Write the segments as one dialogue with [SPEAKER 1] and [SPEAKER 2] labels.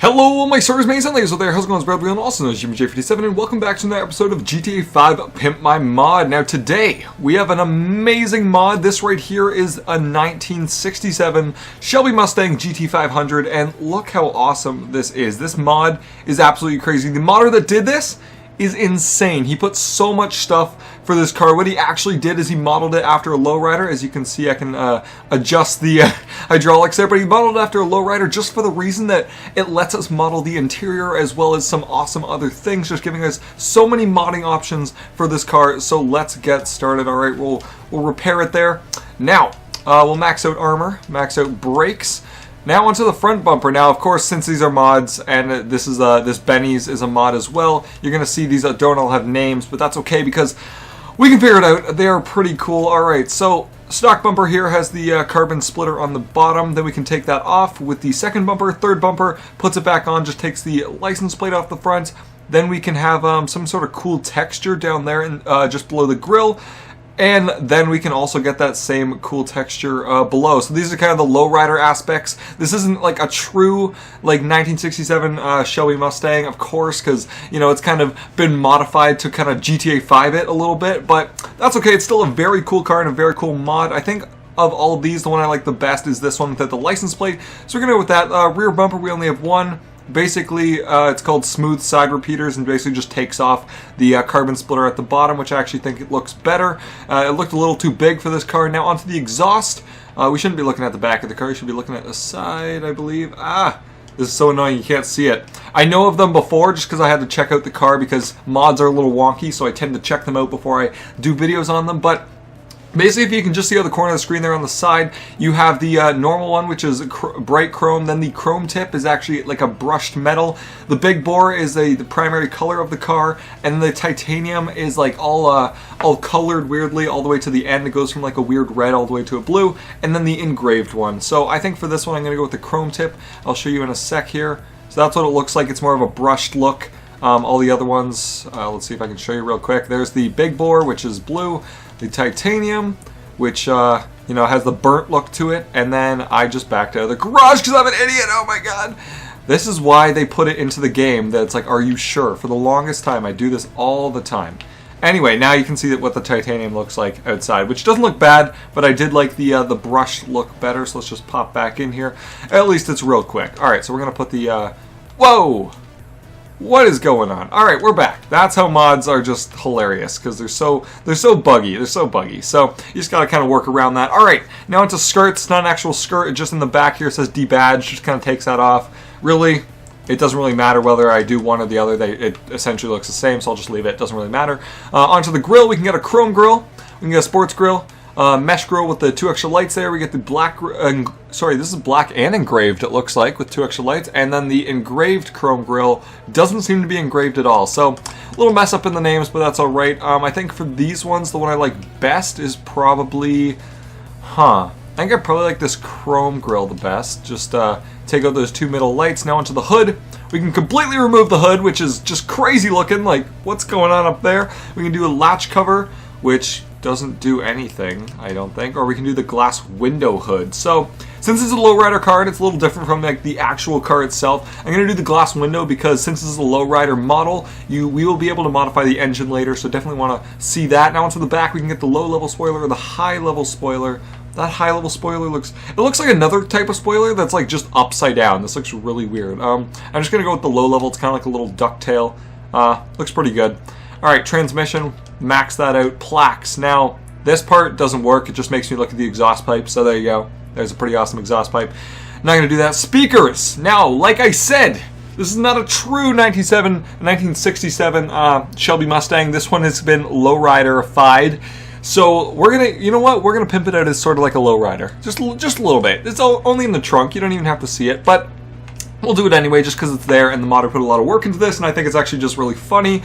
[SPEAKER 1] Hello, my stars, mates, and ladies out there. How's it going? It's Bradley, and also known as J57, and welcome back to another episode of GTA 5 Pimp My Mod. Now, today, we have an amazing mod. This right here is a 1967 Shelby Mustang GT500, and look how awesome this is. This mod is absolutely crazy. The modder that did this is insane. He put so much stuff for this car. What he actually did is he modeled it after a lowrider. As you can see, I can adjust the hydraulics there, but he modeled it after a lowrider just for the reason that it lets us model the interior as well as some awesome other things, just giving us so many modding options for this car. So let's get started. All right, we'll repair it there. Now, we'll max out armor, max out brakes. Now onto the front bumper. Now, of course, since these are mods, and this Benny's is a mod as well, you're going to see these don't all have names, but that's okay because we can figure it out. They are pretty cool. Alright, so stock bumper here has the carbon splitter on the bottom. Then we can take that off with the second bumper. Third bumper puts it back on, just takes the license plate off the front. Then we can have some sort of cool texture down there and just below the grille. And then we can also get that same cool texture below. So these are kind of the lowrider aspects. This isn't like a true like 1967 Shelby Mustang, of course, because you know it's kind of been modified to kind of GTA 5 it a little bit. But that's okay. It's still a very cool car and a very cool mod. I think of all of these, the one I like the best is this one with the license plate. So we're gonna go with that. Rear bumper, we only have one. Basically, it's called smooth side repeaters, and basically just takes off the carbon splitter at the bottom, which I actually think it looks better. It looked a little too big for this car. Now onto the exhaust. We shouldn't be looking at the back of the car. You should be looking at the side, I believe. This is so annoying you can't see it. I know of them before just because I had to check out the car because mods are a little wonky, so I tend to check them out before I do videos on them. But basically, if you can just see on the corner of the screen there on the side, you have the normal one, which is bright chrome. Then the chrome tip is actually like a brushed metal. The big bore is the primary color of the car, and the titanium is like all colored weirdly all the way to the end. It goes from like a weird red all the way to a blue, and then the engraved one. So I think for this one, I'm going to go with the chrome tip. I'll show you in a sec here. So that's what it looks like. It's more of a brushed look. All the other ones, let's see if I can show you real quick. There's the big bore, which is blue. The titanium, which, you know, has the burnt look to it. And then I just backed out of the garage because I'm an idiot. Oh my god. This is why they put it into the game that it's like, are you sure? For the longest time, I do this all the time. Anyway, now you can see what the titanium looks like outside, which doesn't look bad, but I did like the brushed look better. So let's just pop back in here. At least it's real quick. All right, so we're going to put the, whoa! What is going on? All right, we're back. That's how mods are just hilarious because they're so buggy. They're so buggy. So you just gotta kind of work around that. All right, now into skirts. It's not an actual skirt. It's just in the back here. It says debadge. Just kind of takes that off. Really, it doesn't really matter whether I do one or the other. It essentially looks the same, so I'll just leave it. It doesn't really matter. Onto the grill. We can get a chrome grill. We can get a sports grill. Mesh grill with the 2 extra lights there. We get the black, sorry, this is black and engraved, it looks like, with 2 extra lights. And then the engraved chrome grill doesn't seem to be engraved at all. So, a little mess up in the names, but that's alright. I think for these ones, the one I like best is probably, I think I probably like this chrome grill the best. Just take out those 2 middle lights. Now onto the hood. We can completely remove the hood, which is just crazy looking. Like, what's going on up there? We can do a latch cover, which doesn't do anything, I don't think. Or we can do the glass window hood. So, since it's a lowrider car, it's a little different from like the actual car itself. I'm going to do the glass window because since this is a lowrider model, we will be able to modify the engine later, so definitely want to see that. Now onto the back, we can get the low-level spoiler or the high-level spoiler. That high-level spoiler looks like another type of spoiler that's like just upside down. This looks really weird. I'm just going to go with the low-level. It's kind of like a little ducktail. Looks pretty good. Alright, transmission, max that out. Plaques. Now, this part doesn't work. It just makes me look at the exhaust pipe. So there you go. There's a pretty awesome exhaust pipe. Not going to do that. Speakers. Now, like I said, this is not a true 1967 Shelby Mustang. This one has been lowrider-ified. So we're going to, you know what? We're going to pimp it out as sort of like a lowrider. Just a little bit. It's only in the trunk. You don't even have to see it. But we'll do it anyway just because it's there and the modder put a lot of work into this. And I think it's actually just really funny.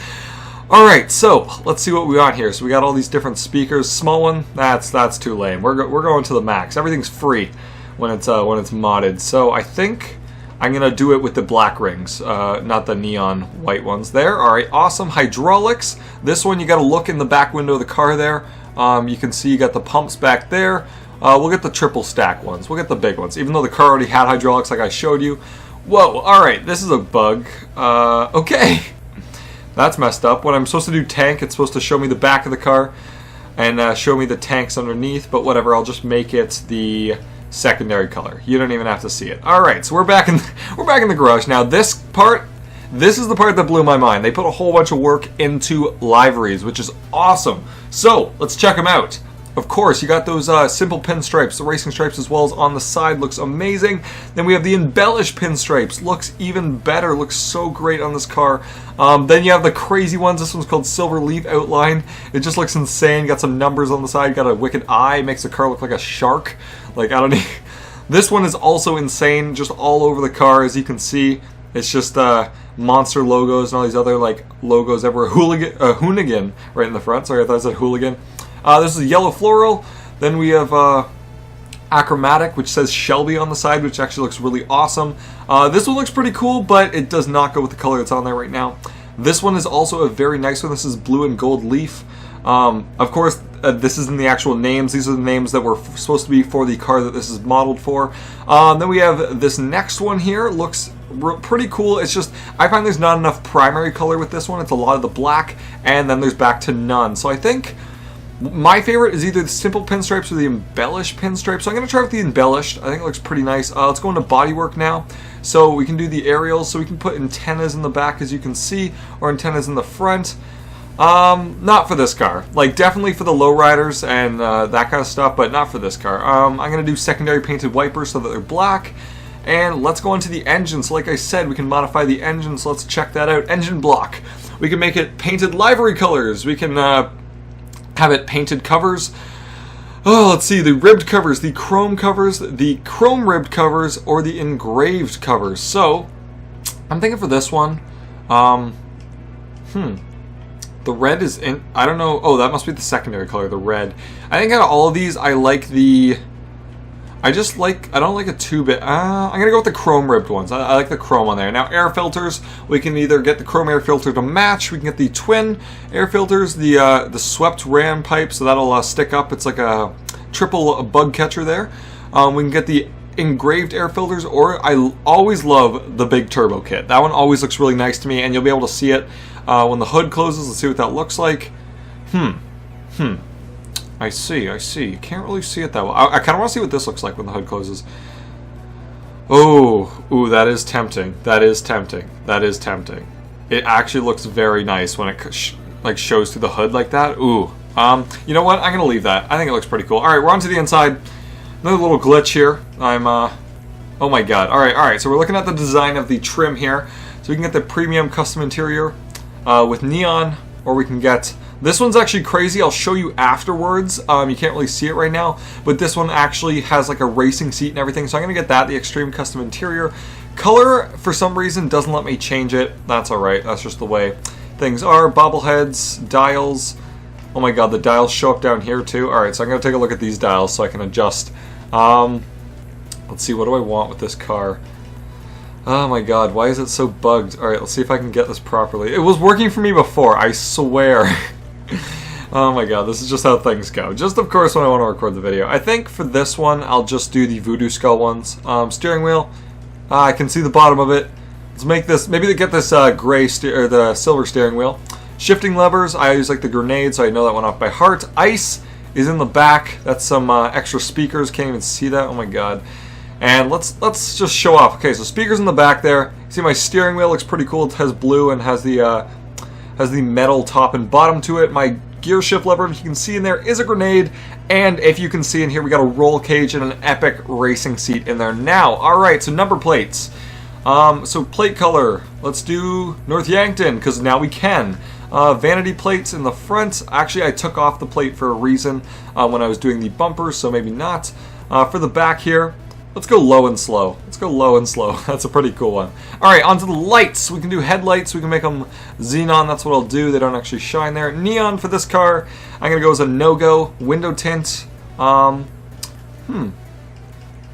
[SPEAKER 1] Alright, so let's see what we got here. So we got all these different speakers. Small one, that's too lame. We're going to the max. Everything's free when it's modded. So I think I'm gonna do it with the black rings, not the neon white ones there. Alright, awesome. Hydraulics. This one you gotta look in the back window of the car there. You can see you got the pumps back there. We'll get the triple stack ones. We'll get the big ones. Even though the car already had hydraulics like I showed you. Whoa, alright, this is a bug. Okay. That's messed up. When I'm supposed to do tank, it's supposed to show me the back of the car and show me the tanks underneath, but whatever, I'll just make it the secondary color. You don't even have to see it. Alright, so we're back in the garage. Now this is the part that blew my mind. They put a whole bunch of work into liveries, which is awesome. So, let's check them out. Of course, you got those simple pinstripes, the racing stripes as well as on the side, looks amazing. Then we have the embellished pinstripes, looks even better, looks so great on this car. Then you have the crazy ones, this one's called Silver Leaf Outline. It just looks insane, got some numbers on the side, got a wicked eye, makes the car look like a shark. Like, I don't know. This one is also insane, just all over the car, as you can see. It's just monster logos and all these other like logos everywhere. Hoonigan right in the front. Sorry, I thought I said hooligan. This is yellow floral. Then we have achromatic, which says Shelby on the side, which actually looks really awesome. This one looks pretty cool, but it does not go with the color that's on there right now. This one is also a very nice one. This is blue and gold leaf. Of course, this isn't the actual names. These are the names that were supposed to be for the car that this is modeled for. Then we have this next one here. Looks pretty cool. It's just, I find there's not enough primary color with this one. It's a lot of the black, and then there's back to none. So I think my favorite is either the simple pinstripes or the embellished pinstripes. So I'm going to try with the embellished. I think it looks pretty nice. Let's go into bodywork now. So we can do the aerials. So we can put antennas in the back, as you can see, or antennas in the front. Not for this car. Like, definitely for the lowriders and that kind of stuff, but not for this car. I'm going to do secondary painted wipers so that they're black. And let's go into the engine. So like I said, we can modify the engine, so let's check that out. Engine block. We can make it painted livery colors. We can have it painted covers. Oh, let's see, the ribbed covers, the chrome ribbed covers, or the engraved covers. So, I'm thinking for this one, the red is in, I don't know, oh, that must be the secondary color, the red. I think out of all of these, I like the, I don't like a 2-bit, I'm going to go with the chrome ribbed ones. I like the chrome on there. Now, air filters, we can either get the chrome air filter to match, we can get the twin air filters, the swept ram pipe, so that'll stick up. It's like a triple bug catcher there. We can get the engraved air filters, or I always love the big turbo kit. That one always looks really nice to me, and you'll be able to see it when the hood closes. Let's see what that looks like. I see. You can't really see it that well. I kind of want to see what this looks like when the hood closes. Ooh, that is tempting. That is tempting. It actually looks very nice when it shows through the hood like that. Ooh. You know what? I'm going to leave that. I think it looks pretty cool. Alright, we're on to the inside. Another little glitch here. Oh my god. Alright. So we're looking at the design of the trim here. So we can get the premium custom interior with neon, or we can get... This one's actually crazy. I'll show you afterwards. You can't really see it right now, but this one actually has like a racing seat and everything, so I'm going to get that, the extreme custom interior. Color, for some reason, doesn't let me change it. That's alright. That's just the way things are. Bobbleheads, dials. Oh my god, the dials show up down here too. Alright, so I'm going to take a look at these dials so I can adjust. Let's see, what do I want with this car? Oh my god, why is it so bugged? Alright, let's see if I can get this properly. It was working for me before, I swear. Oh my god, this is just how things go. Just, of course, when I want to record the video. I think for this one, I'll just do the Voodoo Skull ones. Steering wheel, I can see the bottom of it. Let's make this, maybe to get this gray, or the silver steering wheel. Shifting levers, I use like the grenade, so I know that one off by heart. Ice is in the back. That's some extra speakers, can't even see that, oh my god. And let's just show off. Okay, so speakers in the back there. See, my steering wheel looks pretty cool. It has blue and has the metal top and bottom to it. My gear shift lever, if you can see in there, is a grenade. And if you can see in here, we got a roll cage and an epic racing seat in there now. Alright, so number plates. So plate color, let's do North Yankton, because now we can. Vanity plates in the front. Actually, I took off the plate for a reason when I was doing the bumpers, so maybe not. For the back here, let's go low and slow. That's a pretty cool one. Alright, onto the lights. We can do headlights. We can make them xenon. That's what I'll do. They don't actually shine there. Neon for this car. I'm going to go as a no-go. Window tint. You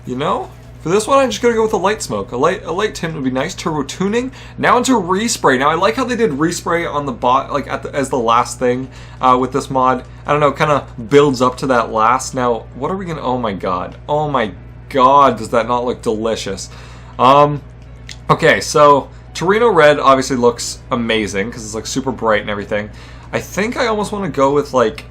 [SPEAKER 1] know? For this one, I'm just going to go with a light smoke. A light tint would be nice. Turbo tuning. Now into respray. Now, I like how they did respray on the as the last thing with this mod. I don't know, kind of builds up to that last. Now, what are we going to... Oh my god. Oh my god, does that not look delicious? Okay, so Torino Red obviously looks amazing because it's like super bright and everything. I think I almost want to go with like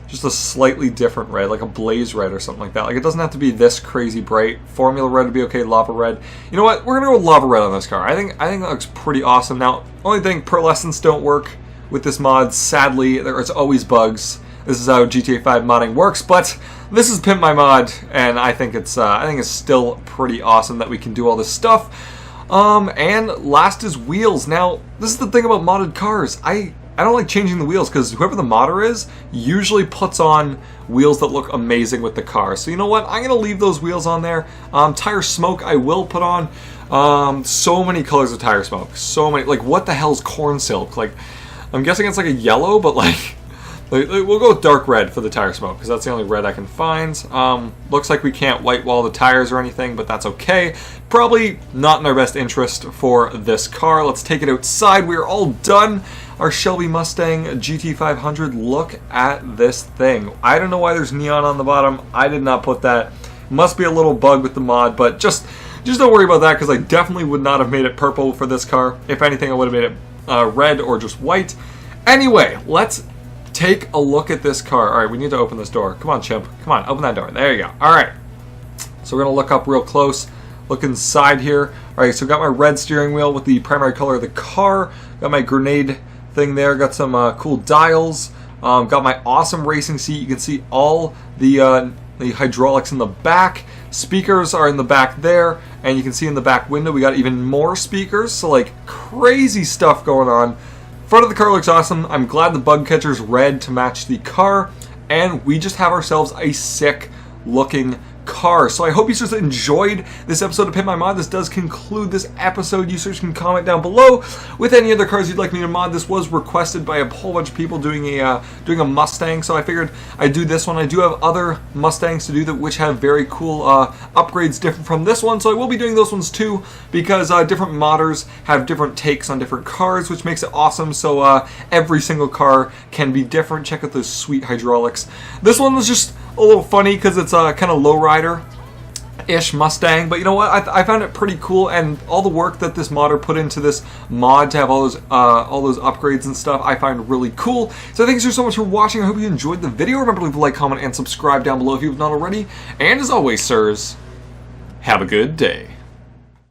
[SPEAKER 1] just a slightly different red, like a blaze red or something like that. Like it doesn't have to be this crazy bright. Formula red would be okay, lava red. You know what? We're gonna go with lava red on this car. I think that looks pretty awesome. Now, only thing, pearlescence don't work with this mod. Sadly, there's always bugs. This is how GTA 5 modding works, but this is Pimp My Mod, and I think it's still pretty awesome that we can do all this stuff. And last is wheels. Now, this is the thing about modded cars. I don't like changing the wheels because whoever the modder is usually puts on wheels that look amazing with the car. So you know what? I'm going to leave those wheels on there. Tire smoke I will put on. So many colors of tire smoke. So many. Like, what the hell's corn silk? Like, I'm guessing it's like a yellow, but like we'll go with dark red for the tire smoke because that's the only red I can find. Looks like we can't white wall the tires or anything, but that's okay. Probably not in our best interest for this car. Let's take it outside. We are all done. Our Shelby Mustang GT500. Look at this thing. I don't know why there's neon on the bottom. I did not put that. Must be a little bug with the mod, but just don't worry about that because I definitely would not have made it purple for this car. If anything, I would have made it red or just white. Anyway, let's take a look at this car. All right, we need to open this door. Come on, chimp. Come on, open that door. There you go. All right. So we're going to look up real close. Look inside here. All right, so got my red steering wheel with the primary color of the car. Got my grenade thing there. Got some cool dials. Got my awesome racing seat. You can see all the hydraulics in the back. Speakers are in the back there. And you can see in the back window we got even more speakers. So like crazy stuff going on. Front of the car looks awesome. I'm glad the bug catcher's red to match the car. And we just have ourselves a sick looking car. So I hope you just enjoyed this episode of Pimp My Mod. This does conclude this episode. You can comment down below with any other cars you'd like me to mod. This was requested by a whole bunch of people doing a Mustang, so I figured I'd do this one. I do have other Mustangs to do that which have very cool upgrades different from this one, so I will be doing those ones too because different modders have different takes on different cars, which makes it awesome. So every single car can be different. Check out those sweet hydraulics. This one was just a little funny because it's a kind of lowrider-ish Mustang, but you know what? I found it pretty cool, and all the work that this modder put into this mod to have all those upgrades and stuff, I find really cool. So thanks so much for watching. I hope you enjoyed the video. Remember to leave a like, comment, and subscribe down below if you've not already. And as always, sirs, have a good day.